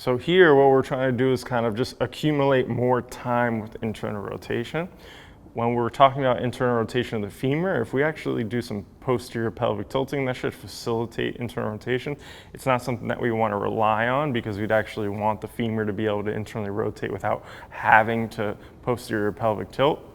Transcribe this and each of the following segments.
So here what we're trying to do is kind of just accumulate more time with internal rotation. When we're talking about internal rotation of the femur, if we actually do some posterior pelvic tilting, that should facilitate internal rotation. It's not something that we want to rely on because we'd actually want the femur to be able to internally rotate without having to posterior pelvic tilt.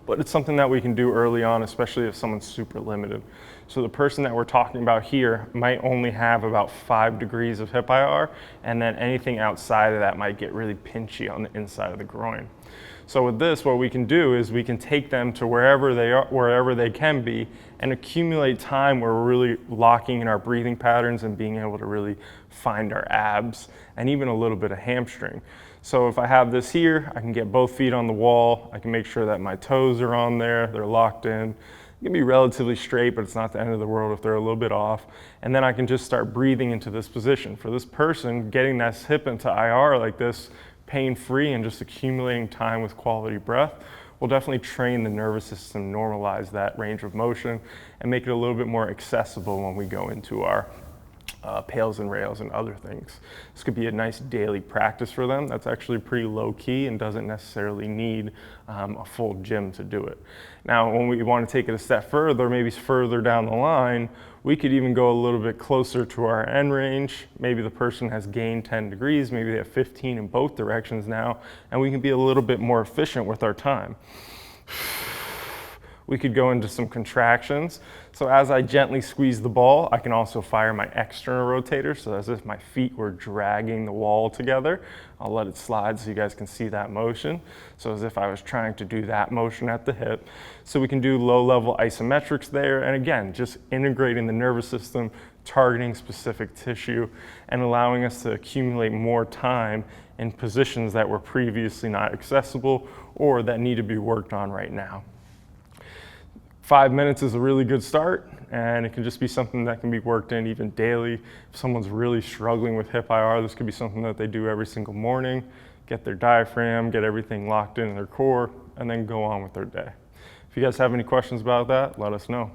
But it's something that we can do early on, especially if someone's super limited. So the person that we're talking about here might only have about 5 degrees of hip IR, and then anything outside of that might get really pinchy on the inside of the groin. So with this, what we can do is we can take them to wherever they are, wherever they can be, and accumulate time where we're really locking in our breathing patterns and being able to really find our abs and even a little bit of hamstring. So if I have this here, I can get both feet on the wall. I can make sure that my toes are on there, they're locked in. It can be relatively straight, but it's not the end of the world if they're a little bit off. And then I can just start breathing into this position. For this person, getting that hip into IR like this, pain-free and just accumulating time with quality breath will definitely train the nervous system, normalize that range of motion, and make it a little bit more accessible when we go into our pails and rails and other things. This could be a nice daily practice for them that's actually pretty low key and doesn't necessarily need a full gym to do it. Now, when we want to take it a step further, maybe further down the line, we could even go a little bit closer to our end range. Maybe the person has gained 10 degrees, maybe they have 15 in both directions now, and we can be a little bit more efficient with our time. We could go into some contractions. So as I gently squeeze the ball, I can also fire my external rotator, so as if my feet were dragging the wall together. I'll let it slide so you guys can see that motion. So as if I was trying to do that motion at the hip. So we can do low-level isometrics there, and again, just integrating the nervous system, targeting specific tissue, and allowing us to accumulate more time in positions that were previously not accessible or that need to be worked on right now. 5 minutes is a really good start, and it can just be something that can be worked in even daily. If someone's really struggling with hip IR, this could be something that they do every single morning, get their diaphragm, get everything locked in their core, and then go on with their day. If you guys have any questions about that, let us know.